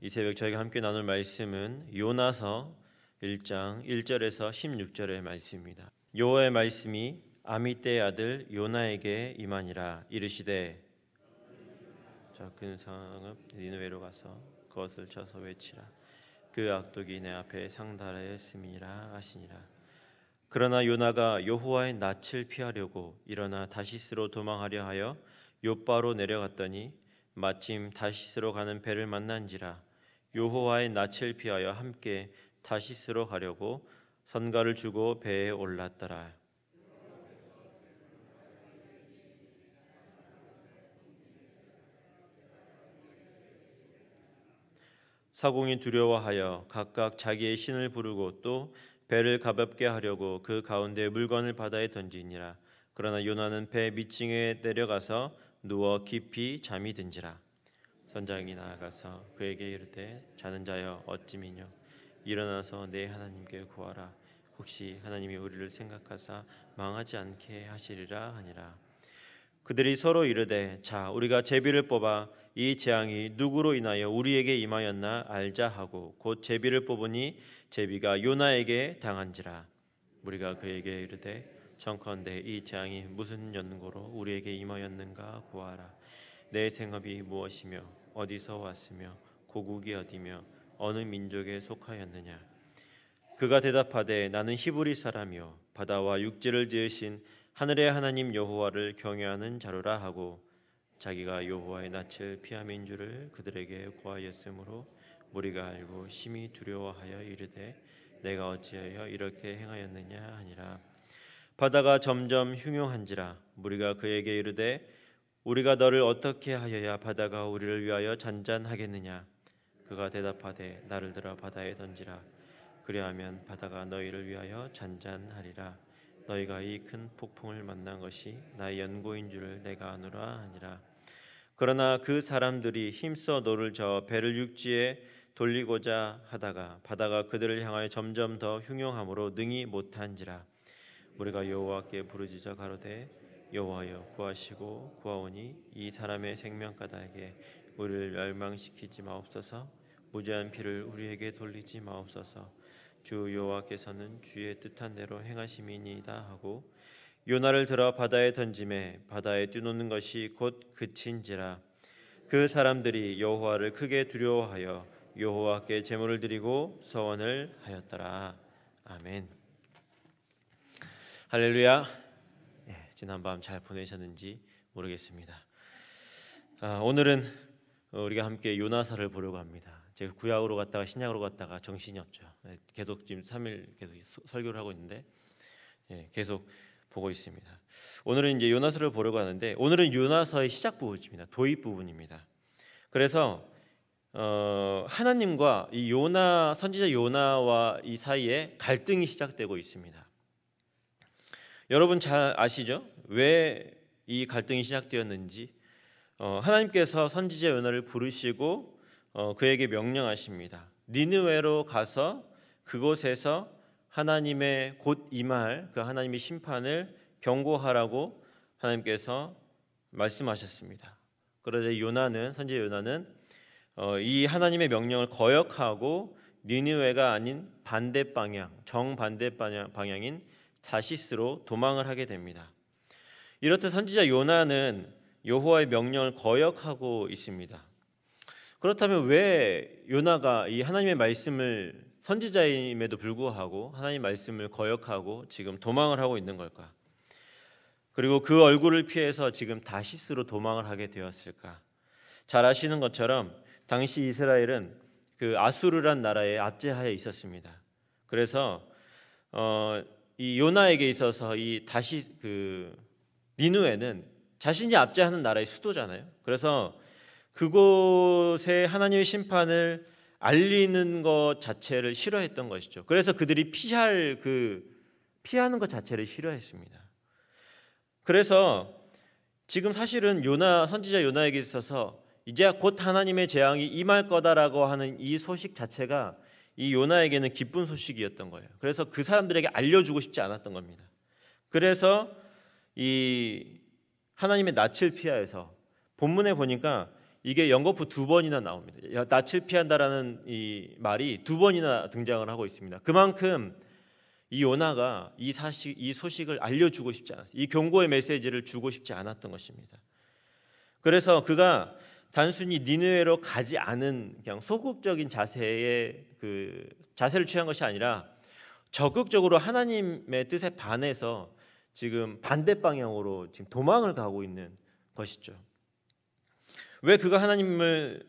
이 새벽 저희가 함께 나눌 말씀은 요나서 1장 1절에서 16절의 말씀입니다. 여호와의 말씀이 아미떼의 아들 요나에게 임하니라. 이르시되 저 큰 성읍 니느웨로 가서 그것을 쳐서 외치라. 그 악독이 내 앞에 상달하였음이니라 하시니라. 그러나 요나가 여호와의 낯을 피하려고 일어나 다시스로 도망하려 하여 욥바로 내려갔더니 마침 다시스로 가는 배를 만난지라. 여호와의 낯을 피하여 함께 다시스로 가려고 선가를 주고 배에 올랐더라. 사공이 두려워하여 각각 자기의 신을 부르고 또 배를 가볍게 하려고 그 가운데 물건을 바다에 던지니라. 그러나 요나는 배 밑층에 내려가서 누워 깊이 잠이 든지라. 선장이 나아가서 그에게 이르되 자는 자여 어찌미뇨 일어나서 내 하나님께 구하라. 혹시 하나님이 우리를 생각하사 망하지 않게 하시리라 하니라. 그들이 서로 이르되 자 우리가 제비를 뽑아 이 재앙이 누구로 인하여 우리에게 임하였나 알자 하고 곧 제비를 뽑으니 제비가 요나에게 당한지라. 우리가 그에게 이르되 청컨대 이 재앙이 무슨 연고로 우리에게 임하였는가 구하라. 내 생업이 무엇이며 어디서 왔으며 고국이 어디며 어느 민족에 속하였느냐. 그가 대답하되 나는 히브리 사람이요 바다와 육지를 지으신 하늘의 하나님 여호와를 경외하는 자로라 하고 자기가 여호와의 낯을 피함인 줄을 그들에게 고하였으므로 무리가 알고 심히 두려워하여 이르되 내가 어찌하여 이렇게 행하였느냐 하니라. 바다가 점점 흉흉한지라. 무리가 그에게 이르되 우리가 너를 어떻게 하여야 바다가 우리를 위하여 잔잔하겠느냐. 그가 대답하되 나를 들어 바다에 던지라. 그리하면 바다가 너희를 위하여 잔잔하리라. 너희가 이 큰 폭풍을 만난 것이 나의 연고인 줄을 내가 아노라 하니라. 그러나 그 사람들이 힘써 노를 저어 배를 육지에 돌리고자 하다가 바다가 그들을 향하여 점점 더 흉흉함으로 능히 못한지라. 우리가 여호와께 부르짖어 가로되 여호와여 구하시고 구하오니 이 사람의 생명가다에게 우리를 멸망시키지 마옵소서. 무죄한 피를 우리에게 돌리지 마옵소서. 주 여호와께서는 주의 뜻한 대로 행하심이니이다 하고 요나를 들어 바다에 던짐에 바다에 뛰노는 것이 곧 그친지라. 그 사람들이 여호와를 크게 두려워하여 여호와께 제물을 드리고 서원을 하였더라. 아멘. 할렐루야. 지난밤 잘 보내셨는지 모르겠습니다. 오늘은 우리가 함께 요나서를 보려고 합니다. 제가 구약으로 갔다가 신약으로 갔다가 정신이 없죠. 계속 지금 3일 계속 설교를 하고 있는데 계속 보고 있습니다. 오늘은 이제 요나서를 보려고 하는데 오늘은 요나서의 시작 부분입니다. 도입 부분입니다. 그래서 하나님과 이 요나 선지자 요나와 이 사이에 갈등이 시작되고 있습니다. 여러분 잘 아시죠? 왜 이 갈등이 시작되었는지. 하나님께서 선지자 요나를 부르시고 그에게 명령하십니다. 니느웨로 가서 그곳에서 하나님의 곧 임할 그 하나님의 심판을 경고하라고 하나님께서 말씀하셨습니다. 그러자 요나는 선지자 요나는 이 하나님의 명령을 거역하고 니느웨가 아닌 반대 방향, 정반대 방향인 다시스로 도망을 하게 됩니다. 이렇듯 선지자 요나는 여호와의 명령을 거역하고 있습니다. 그렇다면 왜 요나가 이 하나님의 말씀을 선지자임에도 불구하고 하나님의 말씀을 거역하고 지금 도망을 하고 있는 걸까? 그리고 그 얼굴을 피해서 지금 다시스로 도망을 하게 되었을까? 잘 아시는 것처럼 당시 이스라엘은 그 아수르란 나라에 압제하에 있었습니다. 그래서 이 요나에게 있어서 이 니느웨는 자신이 압제하는 나라의 수도잖아요. 그래서 그곳에 하나님의 심판을 알리는 것 자체를 싫어했던 것이죠. 그래서 그들이 피하는 것 자체를 싫어했습니다. 그래서 지금 사실은 선지자 요나에게 있어서 이제 곧 하나님의 재앙이 임할 거다라고 하는 이 소식 자체가 이 요나에게는 기쁜 소식이었던 거예요. 그래서 그 사람들에게 알려주고 싶지 않았던 겁니다. 그래서 이 하나님의 낯을 피하여서 본문에 보니까 이게 연거푸 2번이나 나옵니다. 낯을 피한다라는 이 말이 2번이나 등장을 하고 있습니다. 그만큼 이 요나가 이 소식을 알려주고 싶지 않았어요. 이 경고의 메시지를 주고 싶지 않았던 것입니다. 그래서 그가 단순히 니느웨로 가지 않은 그냥 소극적인 자세를 취한 것이 아니라 적극적으로 하나님의 뜻에 반해서 지금 반대 방향으로 지금 도망을 가고 있는 것이죠. 왜 그가 하나님의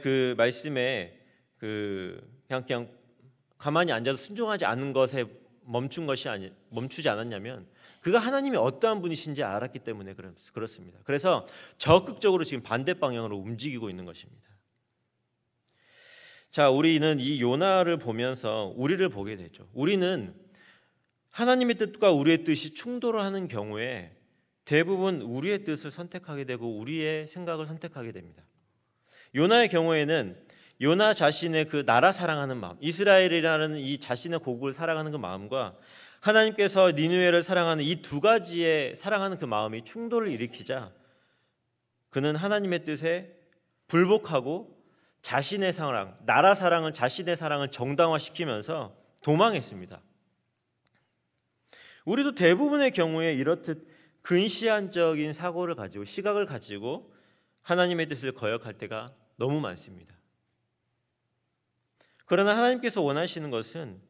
그 말씀에 그냥 가만히 앉아서 순종하지 않는 것에 멈추지 않았냐면 그가 하나님이 어떠한 분이신지 알았기 때문에 그렇습니다. 그래서 적극적으로 지금 반대 방향으로 움직이고 있는 것입니다. 자, 우리는 이 요나를 보면서 우리를 보게 되죠. 우리는 하나님의 뜻과 우리의 뜻이 충돌을 하는 경우에 대부분 우리의 뜻을 선택하게 되고 우리의 생각을 선택하게 됩니다. 요나의 경우에는 요나 자신의 그 나라 사랑하는 마음, 이스라엘이라는 이 자신의 고국을 사랑하는 그 마음과 하나님께서 니느웨를 사랑하는 이 두 가지의 사랑하는 그 마음이 충돌을 일으키자 그는 하나님의 뜻에 불복하고 자신의 사랑, 나라 사랑을 자신의 사랑을 정당화시키면서 도망했습니다. 우리도 대부분의 경우에 이렇듯 근시안적인 사고를 가지고 시각을 가지고 하나님의 뜻을 거역할 때가 너무 많습니다. 그러나 하나님께서 원하시는 것은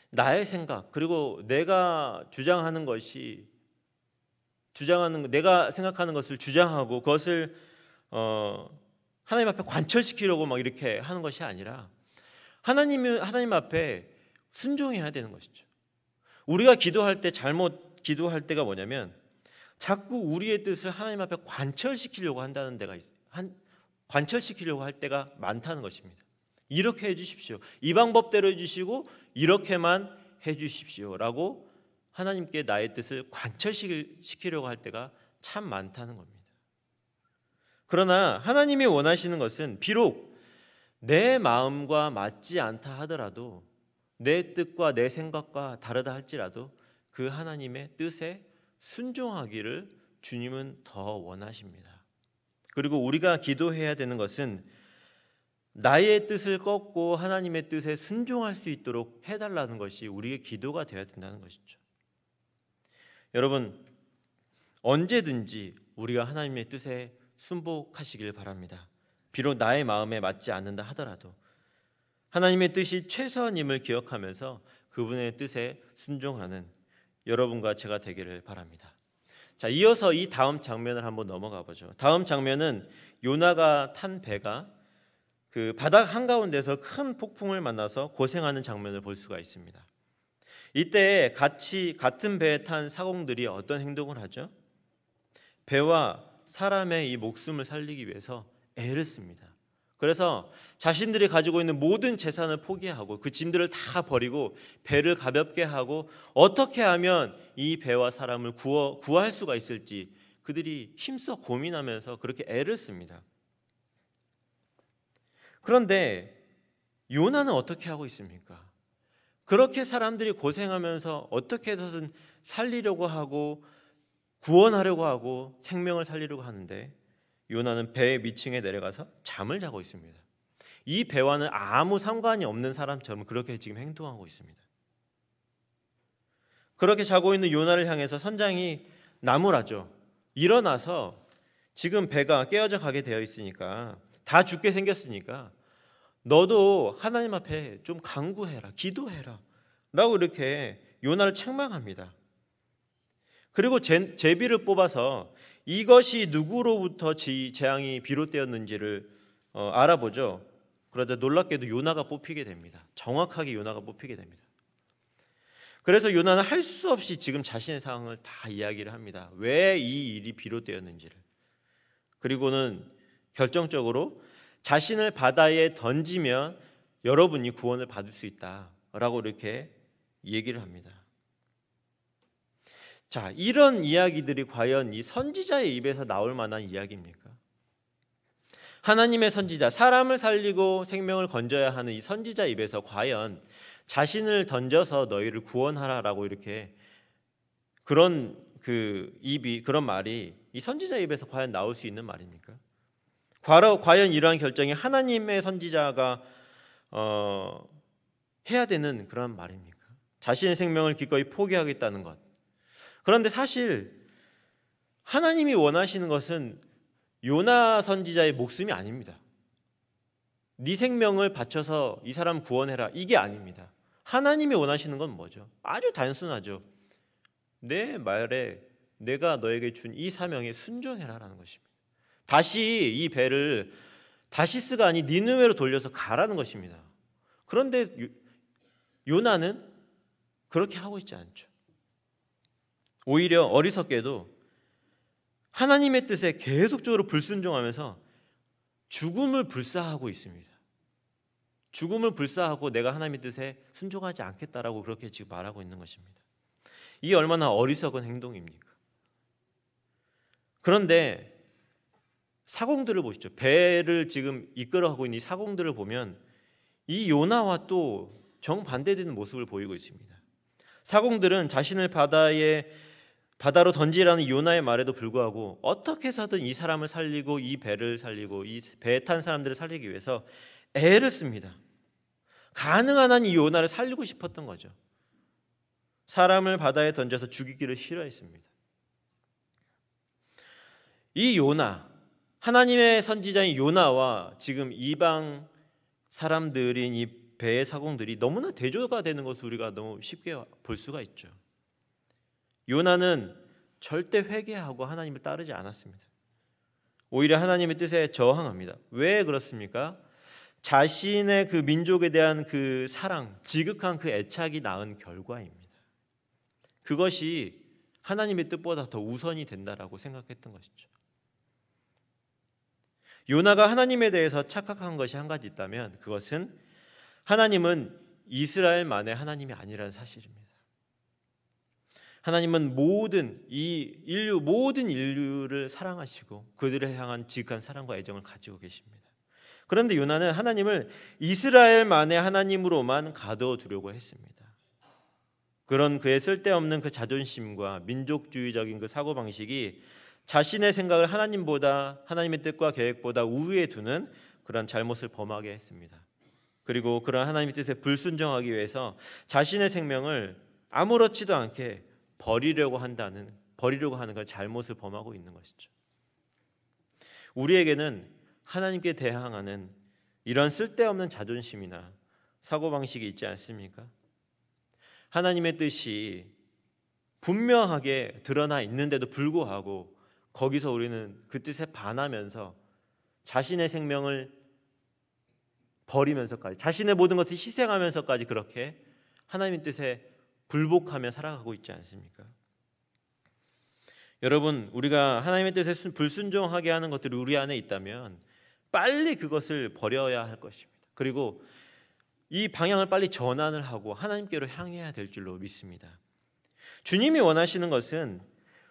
나의 생각 그리고 내가 내가 생각하는 것을 주장하고 그것을 하나님 앞에 관철시키려고 막 이렇게 하는 것이 아니라 하나님 앞에 순종해야 되는 것이죠. 우리가 기도할 때 잘못 기도할 때가 뭐냐면 자꾸 우리의 뜻을 하나님 앞에 관철시키려고 관철시키려고 할 때가 많다는 것입니다. 이렇게 해주십시오. 이 방법대로 해주시고 이렇게만 해주십시오라고 하나님께 나의 뜻을 관철시키려고 할 때가 참 많다는 겁니다. 그러나 하나님이 원하시는 것은 비록 내 마음과 맞지 않다 하더라도 내 뜻과 내 생각과 다르다 할지라도 그 하나님의 뜻에 순종하기를 주님은 더 원하십니다. 그리고 우리가 기도해야 되는 것은 나의 뜻을 꺾고 하나님의 뜻에 순종할 수 있도록 해달라는 것이 우리의 기도가 되어야 된다는 것이죠. 여러분, 언제든지 우리가 하나님의 뜻에 순복하시길 바랍니다. 비록 나의 마음에 맞지 않는다 하더라도 하나님의 뜻이 최선임을 기억하면서 그분의 뜻에 순종하는 여러분과 제가 되기를 바랍니다. 자, 이어서 이 다음 장면을 한번 넘어가 보죠. 다음 장면은 요나가 탄 배가 그 바다 한가운데서 큰 폭풍을 만나서 고생하는 장면을 볼 수가 있습니다. 이때 같은 배에 탄 사공들이 어떤 행동을 하죠? 배와 사람의 이 목숨을 살리기 위해서 애를 씁니다. 그래서 자신들이 가지고 있는 모든 재산을 포기하고 그 짐들을 다 버리고 배를 가볍게 하고 어떻게 하면 이 배와 사람을 구할 수가 있을지 그들이 힘써 고민하면서 그렇게 애를 씁니다. 그런데 요나는 어떻게 하고 있습니까? 그렇게 사람들이 고생하면서 어떻게 해서든 살리려고 하고 구원하려고 하고 생명을 살리려고 하는데 요나는 배의 밑층에 내려가서 잠을 자고 있습니다. 이 배와는 아무 상관이 없는 사람처럼 그렇게 지금 행동하고 있습니다. 그렇게 자고 있는 요나를 향해서 선장이 나무라죠. 일어나서 지금 배가 깨어져 가게 되어 있으니까 다 죽게 생겼으니까 너도 하나님 앞에 좀 간구해라, 기도해라 라고 이렇게 요나를 책망합니다. 그리고 제비를 뽑아서 이것이 누구로부터 재앙이 비롯되었는지를 알아보죠. 그러자 놀랍게도 요나가 뽑히게 됩니다. 정확하게 요나가 뽑히게 됩니다. 그래서 요나는 할 수 없이 지금 자신의 상황을 다 이야기를 합니다. 왜 이 일이 비롯되었는지를. 그리고는 결정적으로 자신을 바다에 던지면 여러분이 구원을 받을 수 있다라고 이렇게 얘기를 합니다. 자, 이런 이야기들이 과연 이 선지자의 입에서 나올 만한 이야기입니까? 하나님의 선지자, 사람을 살리고 생명을 건져야 하는 이 선지자 입에서 과연 자신을 던져서 너희를 구원하라라고 이렇게 그런 말이 이 선지자 입에서 과연 나올 수 있는 말입니까? 과연 이러한 결정이 하나님의 선지자가 해야 되는 그런 말입니까? 자신의 생명을 기꺼이 포기하겠다는 것. 그런데 사실 하나님이 원하시는 것은 요나 선지자의 목숨이 아닙니다. 네 생명을 바쳐서 이 사람 구원해라, 이게 아닙니다. 하나님이 원하시는 건 뭐죠? 아주 단순하죠. 내 말에 내가 너에게 준 이 사명에 순종해라라는 것입니다. 다시 이 배를 다시스가 아닌 니느웨로 돌려서 가라는 것입니다. 그런데 요나는 그렇게 하고 있지 않죠. 오히려 어리석게도 하나님의 뜻에 계속적으로 불순종하면서 죽음을 불사하고 있습니다. 죽음을 불사하고 내가 하나님의 뜻에 순종하지 않겠다라고 그렇게 지금 말하고 있는 것입니다. 이게 얼마나 어리석은 행동입니까? 그런데 사공들을 보시죠. 배를 지금 이끌어가고 있는 이 사공들을 보면 이 요나와 또 정반대되는 모습을 보이고 있습니다. 사공들은 자신을 바다로 던지라는 요나의 말에도 불구하고 어떻게 해서든 이 사람을 살리고 이 배를 살리고 이 배에 탄 사람들을 살리기 위해서 애를 씁니다. 가능한 한 이 요나를 살리고 싶었던 거죠. 사람을 바다에 던져서 죽이기를 싫어했습니다. 이 요나, 하나님의 선지자인 요나와 지금 이방 사람들인 이 배의 사공들이 너무나 대조가 되는 것을 우리가 너무 쉽게 볼 수가 있죠. 요나는 절대 회개하고 하나님을 따르지 않았습니다. 오히려 하나님의 뜻에 저항합니다. 왜 그렇습니까? 자신의 그 민족에 대한 그 사랑, 지극한 그 애착이 낳은 결과입니다. 그것이 하나님의 뜻보다 더 우선이 된다라고 생각했던 것이죠. 요나가 하나님에 대해서 착각한 것이 한 가지 있다면 그것은 하나님은 이스라엘만의 하나님이 아니라는 사실입니다. 하나님은 모든 인류를 사랑하시고 그들을 향한 지극한 사랑과 애정을 가지고 계십니다. 그런데 요나는 하나님을 이스라엘만의 하나님으로만 가둬두려고 했습니다. 그런 그의 쓸데없는 그 자존심과 민족주의적인 그 사고방식이 자신의 생각을 하나님의 뜻과 계획보다 우위에 두는 그런 잘못을 범하게 했습니다. 그리고 그런 하나님의 뜻에 불순종하기 위해서 자신의 생명을 아무렇지도 않게 버리려고 하는 그 잘못을 범하고 있는 것이죠. 우리에게는 하나님께 대항하는 이런 쓸데없는 자존심이나 사고방식이 있지 않습니까? 하나님의 뜻이 분명하게 드러나 있는데도 불구하고 거기서 우리는 그 뜻에 반하면서 자신의 생명을 버리면서까지, 자신의 모든 것을 희생하면서까지 그렇게 하나님의 뜻에 굴복하며 살아가고 있지 않습니까? 여러분, 우리가 하나님의 뜻에 불순종하게 하는 것들이 우리 안에 있다면 빨리 그것을 버려야 할 것입니다. 그리고 이 방향을 빨리 전환을 하고 하나님께로 향해야 될 줄로 믿습니다. 주님이 원하시는 것은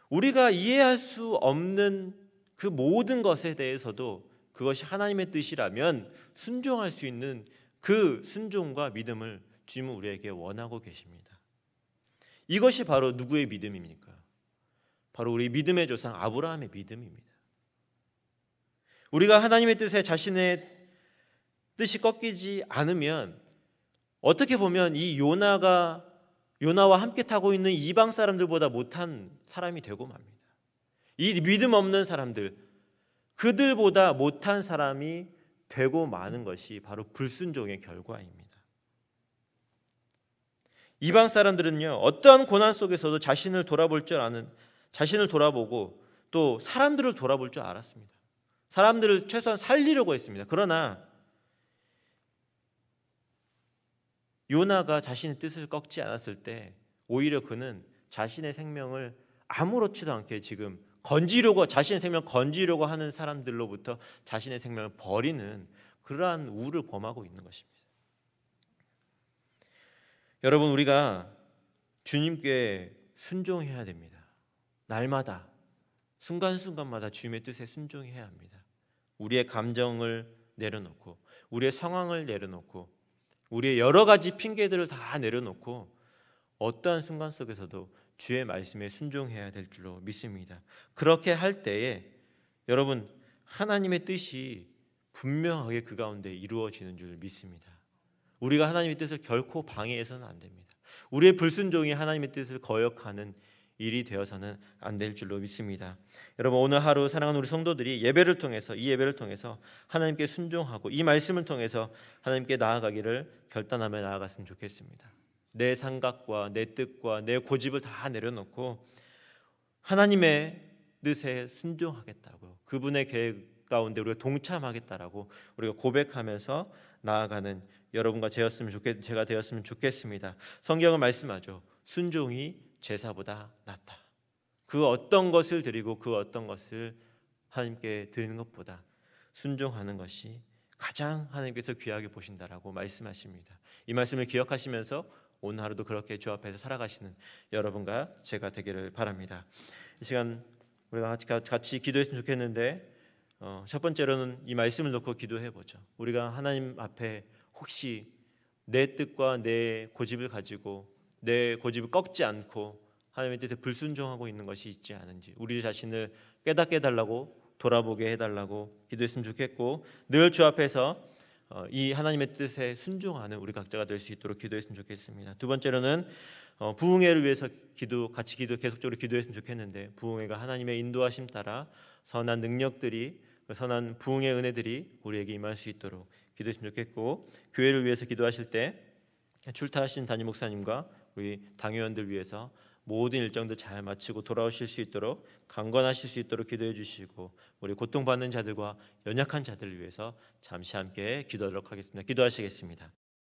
우리가 이해할 수 없는 그 모든 것에 대해서도 그것이 하나님의 뜻이라면 순종할 수 있는 그 순종과 믿음을 주님은 우리에게 원하고 계십니다. 이것이 바로 누구의 믿음입니까? 바로 우리 믿음의 조상 아브라함의 믿음입니다. 우리가 하나님의 뜻에 자신의 뜻이 꺾이지 않으면 어떻게 보면 이 요나와 함께 타고 있는 이방 사람들보다 못한 사람이 되고 맙니다. 이 믿음 없는 사람들, 그들보다 못한 사람이 되고 마는 것이 바로 불순종의 결과입니다. 이방 사람들은요, 어떠한 고난 속에서도 자신을 돌아보고 또 사람들을 돌아볼 줄 알았습니다. 사람들을 최소한 살리려고 했습니다. 그러나 요나가 자신의 뜻을 꺾지 않았을 때 오히려 그는 자신의 생명을 아무렇지도 않게 지금 자신의 생명을 건지려고 하는 사람들로부터 자신의 생명을 버리는 그러한 우를 범하고 있는 것입니다. 여러분, 우리가 주님께 순종해야 됩니다. 날마다 순간순간마다 주님의 뜻에 순종해야 합니다. 우리의 감정을 내려놓고 우리의 상황을 내려놓고 우리의 여러 가지 핑계들을 다 내려놓고 어떠한 순간 속에서도 주의 말씀에 순종해야 될 줄로 믿습니다. 그렇게 할 때에 여러분 하나님의 뜻이 분명하게 그 가운데 이루어지는 줄 믿습니다. 우리가 하나님의 뜻을 결코 방해해서는 안 됩니다. 우리의 불순종이 하나님의 뜻을 거역하는 일이 되어서는 안 될 줄로 믿습니다. 여러분 오늘 하루 사랑하는 우리 성도들이 예배를 통해서 이 예배를 통해서 하나님께 순종하고 이 말씀을 통해서 하나님께 나아가기를 결단하며 나아갔으면 좋겠습니다. 내 생각과 내 뜻과 내 고집을 다 내려놓고 하나님의 뜻에 순종하겠다고 그분의 계획 가운데 우리가 동참하겠다라고 우리가 고백하면서 나아가는 여러분과 제가 되었으면 좋겠습니다. 성경은 말씀하죠. 순종이 제사보다 낫다. 그 어떤 것을 드리고 그 어떤 것을 하나님께 드리는 것보다 순종하는 것이 가장 하나님께서 귀하게 보신다라고 말씀하십니다. 이 말씀을 기억하시면서 오늘 하루도 그렇게 주 앞에서 살아가시는 여러분과 제가 되기를 바랍니다. 이 시간 우리가 같이 기도했으면 좋겠는데 첫 번째로는 이 말씀을 놓고 기도해 보죠. 우리가 하나님 앞에 혹시 내 뜻과 내 고집을 가지고 내 고집을 꺾지 않고 하나님의 뜻에 불순종하고 있는 것이 있지 않은지 우리 자신을 깨닫게 해달라고 돌아보게 해달라고 기도했으면 좋겠고 늘 주 앞에서 이 하나님의 뜻에 순종하는 우리 각자가 될 수 있도록 기도했으면 좋겠습니다. 두 번째로는 부흥회를 위해서 계속적으로 기도했으면 좋겠는데 부흥회가 하나님의 인도하심 따라 선한 능력들이 선한 부흥의 은혜들이 우리에게 임할 수 있도록 기도했으면 좋겠고 교회를 위해서 기도하실 때 출타하신 담임 목사님과 우리 당회원들 위해서 모든 일정들 잘 마치고 돌아오실 수 있도록 강건하실 수 있도록 기도해 주시고 우리 고통받는 자들과 연약한 자들을 위해서 잠시 함께 기도하도록 하겠습니다. 기도하시겠습니다.